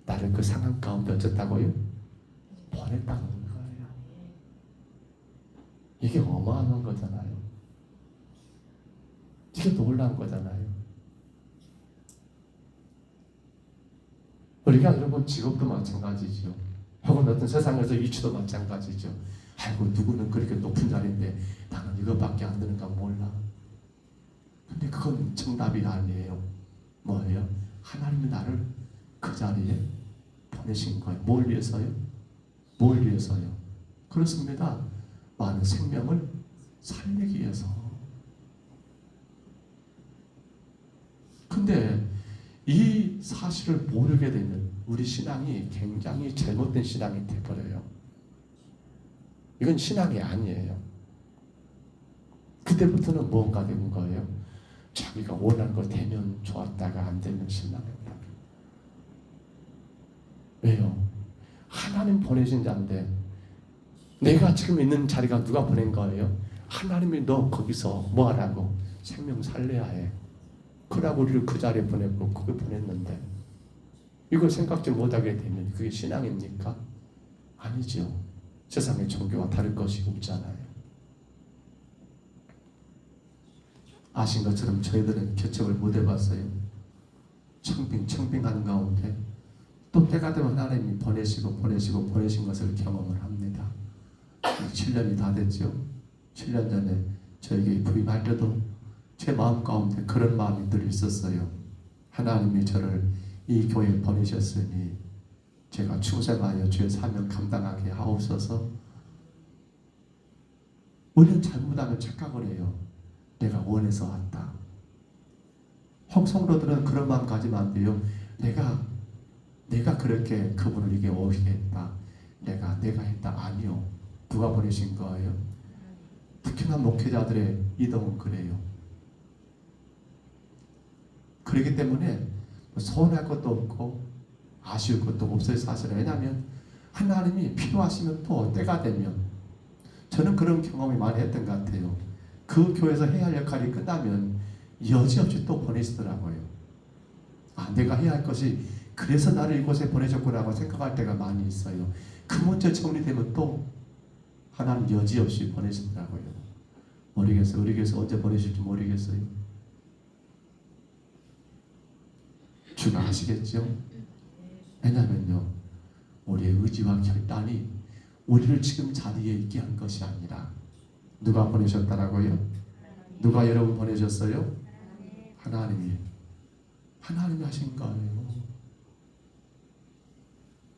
나를 그 상황 가운데 어쨌다고요? 보냈다는 거예요. 이게 어마어마한 거잖아요. 이게 놀라운 거잖아요. 우리가 여러분 직업도 마찬가지죠. 혹은 어떤 세상에서 위치도 마찬가지죠. 아이고 누구는 그렇게 높은 자리인데 나는 이것밖에 안 되는가 몰라. 근데 그건 정답이 아니에요. 뭐예요? 하나님이 나를 그 자리에 보내신 거예요. 뭘 위해서요? 뭘 위해서요? 그렇습니다. 많은 생명을 살리기 위해서. 근데 이 사실을 모르게 되면 우리 신앙이 굉장히 잘못된 신앙이 되어버려요. 이건 신앙이 아니에요. 그때부터는 뭔가 되는 거예요. 자기가 원하는 거 되면 좋았다가 안 되면 실망했다. 왜요? 하나님 보내신 자인데 내가 지금 있는 자리가 누가 보낸 거예요? 하나님이 너 거기서 뭐 하라고? 생명 살려야 해. 그러고 우리를 그 자리에 보냈고 그걸 보냈는데 이걸 생각지 못하게 되면 그게 신앙입니까? 아니죠. 세상의 종교와 다를 것이 없잖아요. 아신 것처럼 저희들은 개척을 못 해봤어요. 청빙하는 가운데 또 때가 되면 하나님이 보내신 것을 경험을 합니다. 7년이 다 됐죠. 7년 전에 저에게 부임할 때도 제 마음 가운데 그런 마음이 늘 있었어요. 하나님이 저를 이 교회에 보내셨으니 제가 충성하여 주의 사명 감당하게 하옵소서. 우리는 잘못하면 착각을 해요. 내가 원해서 왔다. 성도들은 그런 마음 가지면 안 돼요. 내가 그렇게 그분을 이게 오게 했다. 내가 했다. 아니요. 누가 보내신 거예요? 특히나 목회자들의 이동은 그래요. 그렇기 때문에 서운할 것도 없고 아쉬울 것도 없어요. 사실은. 왜냐하면 하나님이 필요하시면 또 때가 되면 저는 그런 경험이 많이 했던 것 같아요. 그 교회에서 해야 할 역할이 끝나면 여지없이 또 보내시더라고요. 내가 해야 할 것이 그래서 나를 이곳에 보내셨구나라고 생각할 때가 많이 있어요. 그 문제 정리되면 또 하나님 여지없이 보내시더라고요. 모르겠어요. 우리 교회에서 언제 보내실지 모르겠어요. 주가 하시겠죠. 왜냐하면요, 우리의 의지와 결단이 우리를 지금 자리에 있게 한 것이 아니라 누가 보내셨다라고요? 누가 여러분 보내셨어요? 하나님이 하신 거예요.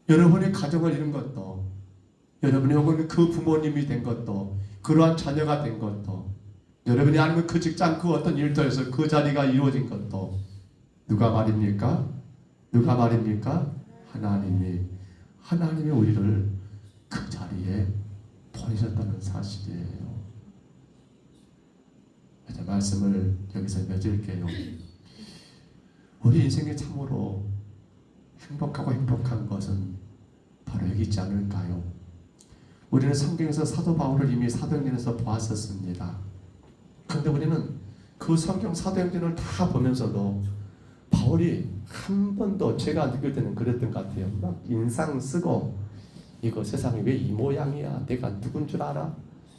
여러분의 가정을 이룬 것도, 여러분이 혹은 그 부모님이 된 것도, 그러한 자녀가 된 것도, 여러분이 아니면 그 직장 그 어떤 일터에서 그 자리가 이루어진 것도 누가 말입니까? 누가 말입니까? 하나님이 우리를 그 자리에 보내셨다는 사실이에요. 이제 말씀을 여기서 맺을게요. 우리 인생에 참으로 행복한 것은 바로 여기 있지 않을까요? 우리는 성경에서 사도 바울을 이미 사도행전에서 보았었습니다. 그런데 우리는 그 성경 사도행전을 다 보면서도 바울이 한 번도 제가 느낄 때는 그랬던 것 같아요. 막 인상 쓰고 이거 세상이 왜 이 모양이야? 내가 누군 줄 알아?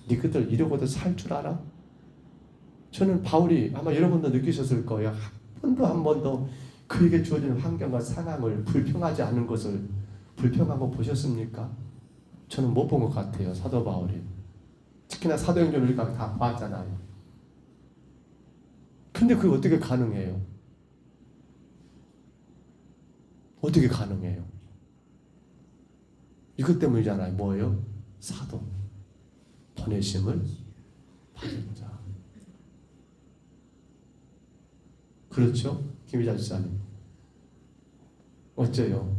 니그들 이러고도 살 줄 알아? 저는 바울이 아마 여러분도 느끼셨을 거예요. 한 번도 그에게 주어진 환경과 상황을 불평하지 않은 것을 불평하고 보셨습니까? 저는 못 본 것 같아요. 사도 바울이. 특히나 사도행전을 우리가 다 봤잖아요. 근데 그게 어떻게 가능해요? 어떻게 가능해요? 이것 때문이잖아요. 뭐예요? 사도. 보내심을 받은 자. 그렇죠? 김희자 집사님. 어째요?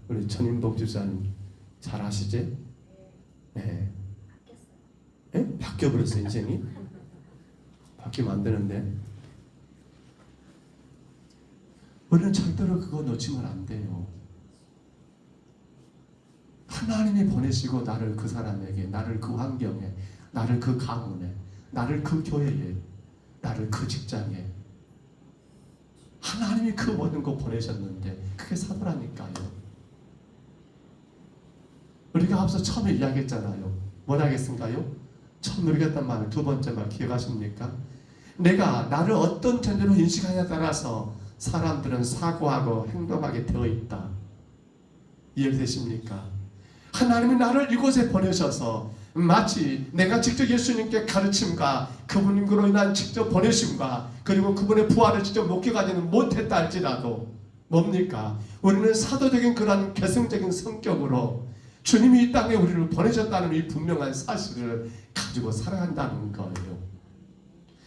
우리 전인복 집사님 잘 아시지? 네. 네? 바뀌어버렸어 인생이? 바뀌면 안 되는데. 우리는 절대로 그거 놓치면 안 돼요. 하나님이 보내시고 나를 그 사람에게, 나를 그 환경에, 나를 그 가문에, 나를 그 교회에, 나를 그 직장에 하나님이 그 모든 거 보내셨는데 그게 사도라니까요. 우리가 앞서 처음에 이야기했잖아요. 뭘 하겠습니까요? 처음 우리가 했던 말, 두 번째 말 기억하십니까? 내가 나를 어떤 존재로 인식하냐에 따라서 사람들은 사고하고 행동하게 되어 있다. 이해되십니까? 하나님이 나를 이곳에 보내셔서 마치 내가 직접 예수님께 가르침과 그분으로 인한 직접 보내심과 그리고 그분의 부활을 직접 목격하지는 못했다 할지라도 뭡니까? 우리는 사도적인 그런 개성적인 성격으로 주님이 이 땅에 우리를 보내셨다는 이 분명한 사실을 가지고 살아간다는 거예요.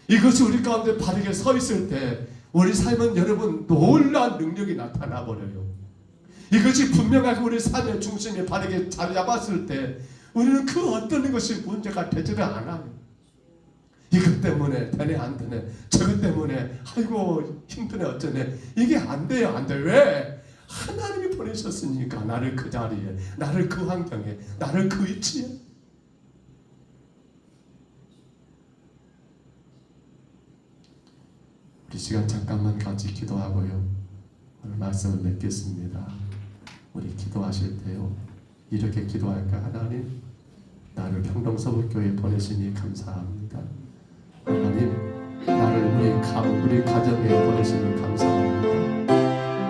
이것이 우리 가운데 바르게 서 있을 때 우리 삶은 여러분 놀라운 능력이 나타나 버려요. 이것이 분명하게 우리 삶의 중심에 바르게 자리 잡았을 때 우리는 그 어떤 것이 문제가 되지를 않아요. 이것 때문에 되네 안 되네, 저것 때문에 아이고 힘드네 어쩌네, 이게 안 돼요. 안 돼. 왜? 하나님이 보내셨으니까. 나를 그 자리에, 나를 그 환경에, 나를 그 위치에. 우리 시간 잠깐만 같이 기도하고요 오늘 말씀을 맺겠습니다. 우리 기도하실 때요 이렇게 기도할까? 하나님, 나를 평동서북교회에 보내시니 감사합니다. 하나님, 나를 우리 가정에 보내시니 감사합니다.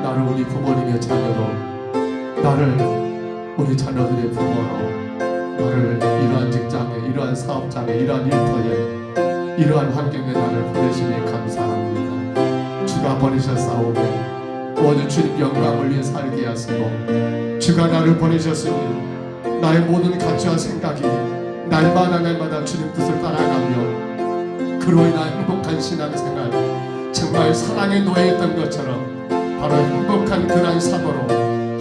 나를 우리 부모님의 자녀로, 나를 우리 자녀들의 부모로, 나를 이러한 직장에, 이러한 사업장에, 이러한 일터에, 이러한 환경에 나를 보내시니 감사합니다. 주가 보내셨사오매 모든 주님 영광을 위해 살게 하시고, 주가 나를 보내셨으니 나의 모든 가치와 생각이 날마다 주님 뜻을 따라가며 그로 인한 행복한 신앙생활, 정말 사랑의 노예였던 것처럼 바로 행복한 그날 사도로,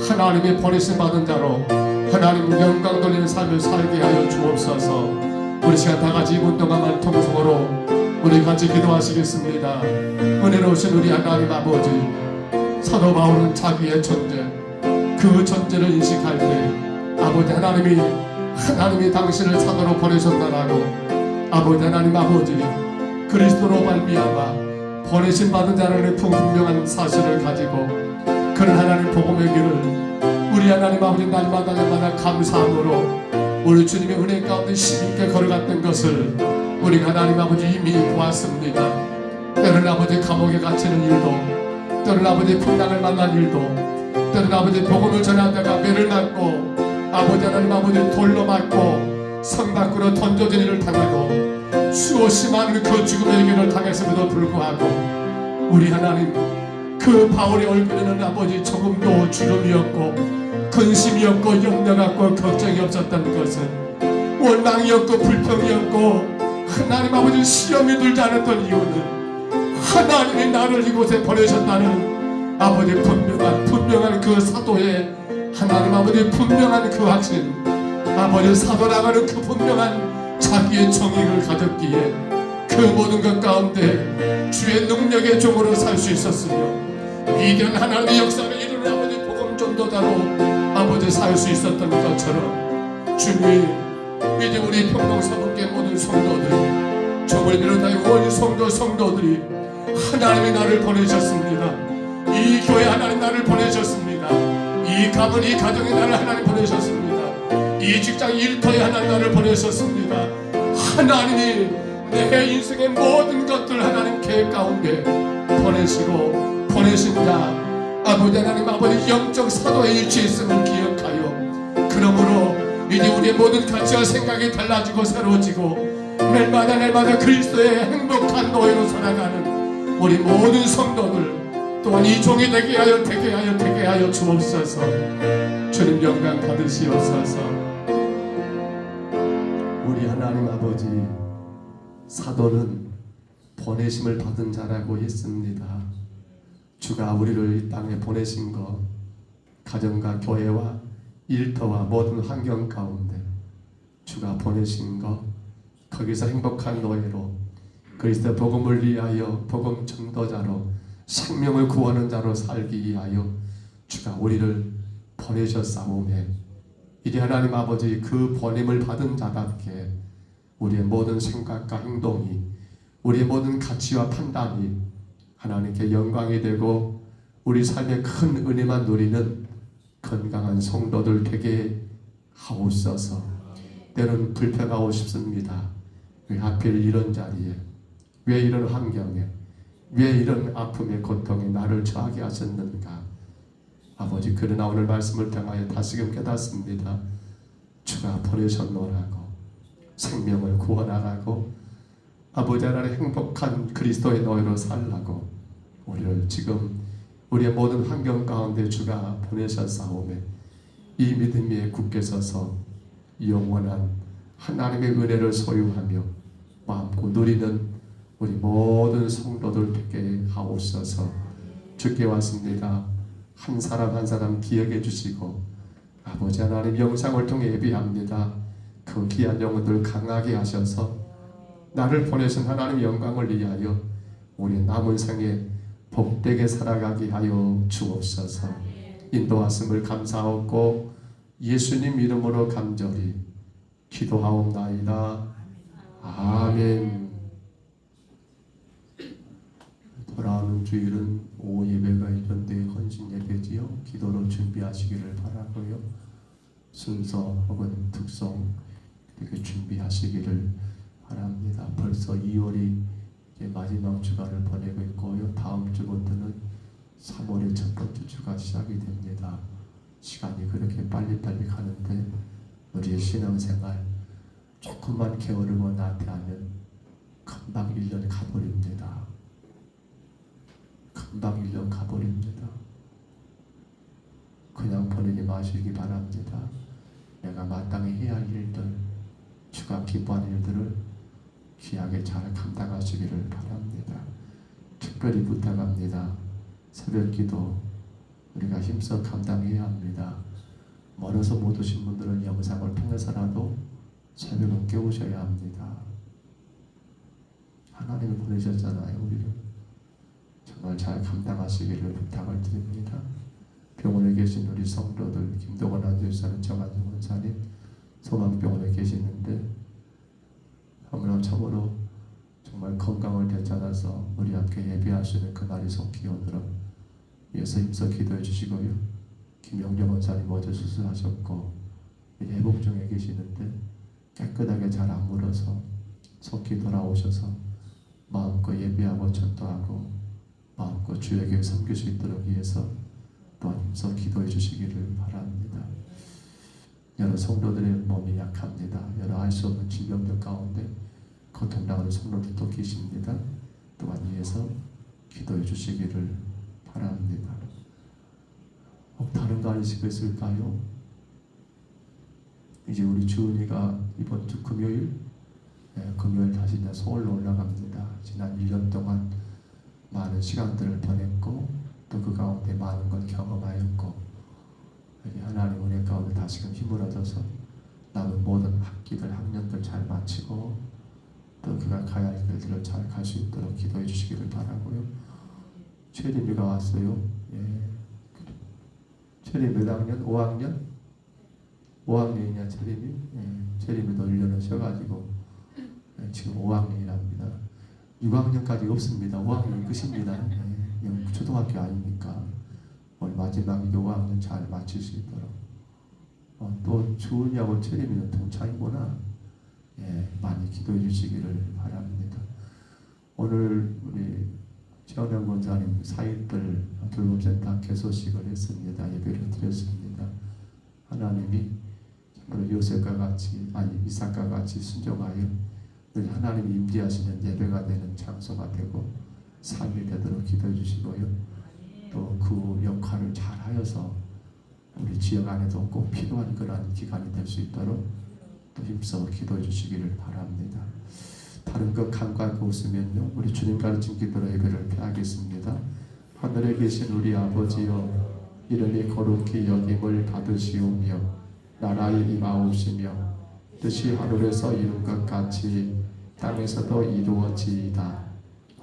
하나님의 보내심 받은 자로 하나님 영광 돌리는 삶을 살게 하여 주옵소서. 우리 시간 다 같이 2분 동안만 통성으로 우리 같이 기도하시겠습니다. 은혜로우신 우리 하나님 아버지, 사도 바울은 자기의 존재, 그 존재를 인식할 때 아버지 하나님이 당신을 사도로 보내셨다라고, 아버지 하나님 아버지 그리스도로 말미암아 보내심 받은 자라는 분명한 사실을 가지고 그런 하나님 복음의 길을 우리 하나님 아버지 날마다 감사함으로 우리 주님의 은혜 가운데 힘있게 걸어갔던 것을 우리 하나님 아버지 이미 보았습니다. 때로는 아버지 감옥에 갇히는 일도, 때로는 아버지 풍랑을 만난 일도, 때로는 아버지 복음을 전하다가 매를 맞고 아버지 하나님 아버지 돌로 맞고 성 밖으로 던져진 일을 당하고 수없이 많은 그 죽음의 길을 당했음에도 불구하고 우리 하나님 그 바울의 얼굴에는 아버지 조금도 주름이었고 근심이었고 염려가 없고 걱정이 없었던 것은 원망이었고 불평이었고 하나님 아버지 시험이 들지 않았던 이유는 하나님이 나를 이곳에 보내셨다는 아버지 분명한 그 사도의 하나님 아버지 분명한 그 확신, 아버지 사도 나가는 그 분명한 자기의 정의를 가졌기에 그 모든 것 가운데 주의 능력의 종으로 살 수 있었으며 위대한 하나님의 역사를 이루는 아버지 복음 전도자로 아버지 살 수 있었던 것처럼 주님, 이제 우리 평동서북교회 모든 성도들이 정을 비롯하여 온 성도들이 하나님이 나를 보내셨습니다. 이 교회 하나님 나를 보내셨습니다. 이 가문 이 가정에 나를 하나님 보내셨습니다. 이 직장 일터에 하나님 나를 보내셨습니다. 하나님이 내 인생의 모든 것들 하나님 계획 가운데 보내시고 보내신 자 아버지 하나님 아버지 영적 사도의 일치에 있음을 기억하여 그러므로 이제 우리의 모든 가치와 생각이 달라지고 새로워지고 날마다 그리스도의 행복한 노예로 살아가는 우리 모든 성도들 또한 이 종이 되게 하여 주옵소서. 주님 영광 받으시옵소서. 우리 하나님 아버지, 사도는 보내심을 받은 자라고 했습니다. 주가 우리를 이 땅에 보내신 것, 가정과 교회와 일터와 모든 환경 가운데 주가 보내신 것, 거기서 행복한 노예로 그리스도 복음을 위하여 복음 전도자로 생명을 구하는 자로 살기 위하여 주가 우리를 보내셨사오매 이제 하나님 아버지 그 보냄을 받은 자답게 우리의 모든 생각과 행동이, 우리의 모든 가치와 판단이 하나님께 영광이 되고 우리 삶의 큰 은혜만 누리는 건강한 성도들 되게 하옵소서. 때로는 불평하고 싶습니다. 왜 하필 이런 자리에, 왜 이런 환경에, 왜 이런 아픔의 고통에 나를 처하게 하셨는가. 아버지, 그러나 오늘 말씀을 통하여 다시금 깨닫습니다. 주가 보내셨노라고, 생명을 구원하라고, 아버지 하나님 행복한 그리스도의 노예로 살라고 우리를 지금 우리의 모든 환경 가운데 주가 보내셨사오매 이 믿음 위에 굳게 서서 영원한 하나님의 은혜를 소유하며 마음껏 누리는 우리 모든 성도들 되게 하옵소서. 주께 왔습니다. 한 사람 한 사람 기억해 주시고 아버지 하나님 영상을 통해 예비합니다. 그 귀한 영혼들 강하게 하셔서 나를 보내신 하나님의 영광을 위하여 우리 남은 생에 복되게 살아가게 하여 주옵소서. 인도하심을 감사하고 예수님 이름으로 간절히 기도하옵나이다. 아멘. 돌아오는 주일은 오후 예배가 있는데 헌신 예배지요. 기도로 준비하시기를 바라고요. 순서 혹은 특송 이렇게 준비하시기를 바랍니다. 벌써 2월이 이제 마지막 주간을 보내고 있고요. 다음 주부터는 3월의 첫 번째 주가 시작이 됩니다. 시간이 그렇게 빨리빨리 가는데 우리의 신앙생활 조금만 게으르고 나태하면 금방 1년 가버립니다. 금방 1년 가버립니다. 그냥 보내지 마시기 바랍니다. 내가 마땅히 해야 할 일들, 주가 기뻐하는 일들을 귀하게 잘 감당하시기를 바랍니다. 특별히 부탁합니다. 새벽 기도 우리가 힘써 감당해야 합니다. 멀어서 못 오신 분들은 영상을 통해서라도 새벽은 깨우셔야 합니다. 하나님이 보내셨잖아요. 우리를 정말 잘 감당하시기를 부탁을 드립니다. 병원에 계신 우리 성도들, 김동원 안주사님, 정한정 원사님, 소망병원에 계시는데 아무나 참으로 정말 건강을 되찾아서 우리 함께 예배하시는 그날이 속히 오도록 위해서 힘써 기도해 주시고요. 김영정 원사님 어제 수술하셨고 회복 중에 계시는데 깨끗하게 잘 아물어서 속히 돌아오셔서 마음껏 예배하고 전도하고 마음껏 주에게 섬길 수 있도록 위해서 또한 힘써 기도해 주시기를 바랍니다. 여러 성도들의 몸이 약합니다. 여러 알 수 없는 질병들 가운데 고통당하는 성도들도 계십니다. 또한 위해서 기도해 주시기를 바랍니다. 다른 거 아니시겠을까요? 이제 우리 주은이가 이번 주 금요일 다시 이제 서울로 올라갑니다. 지난 1년 동안 많은 시간들을 보냈고 또 그 가운데 많은 걸 경험하였고 하나님 은혜 가운데 다시금 힘을 얻어서 남은 모든 학기들 학년들 잘 마치고 또 그가 가야 할 길들을 잘 갈 수 있도록 기도해 주시기를 바라고요. 최림이가 왔어요. 최림이 몇 학년? 5학년? 5학년이냐 최림이? 최림이도 1년을 쉬어가지고 지금 5학년이랍니다. 6학년까지 없습니다. 5학년 끝입니다. 초등학교 아니니까 오늘 마지막에 5학년 잘 마칠 수 있도록 또 주은이하고 최림이는 동창이구나. 많이 기도해 주시기를 바랍니다. 오늘 우리 최원영 권사님 4일들 돌봄센터 개소식을 했습니다. 예배를 드렸습니다. 하나님이 요셉과 같이 이삭과 같이 순종하여 늘 하나님이 임재하시는 예배가 되는 장소가 되고 삶이 되도록 기도해 주시고요. 또 그 역할을 잘 하여서 우리 지역 안에도 꼭 필요한 그러한 기간이 될 수 있도록 또 힘써 기도해 주시기를 바랍니다. 다른 것 간과하고 없으면요 우리 주님 가르친 기도로 예배를 펴하겠습니다. 하늘에 계신 우리 아버지여 이름이 거룩히 여김을 받으시오며 나라의 임하옵시며 뜻이 하늘에서 이룬 것 같이 땅에서도 이루어지이다.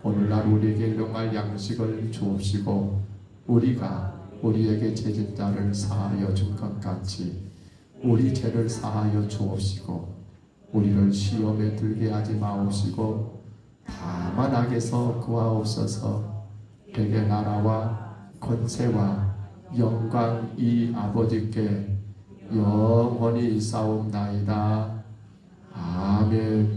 오늘날 우리에게 일용할 양식을 주옵시고 우리가 우리에게 죄진 자를 사하여 준 것 같이 우리 죄를 사하여 주옵시고 우리를 시험에 들게 하지 마옵시고 다만 악에서 구하옵소서. 대개 나라와 권세와 영광이 아버지께 영원히 싸움나이다. 아멘.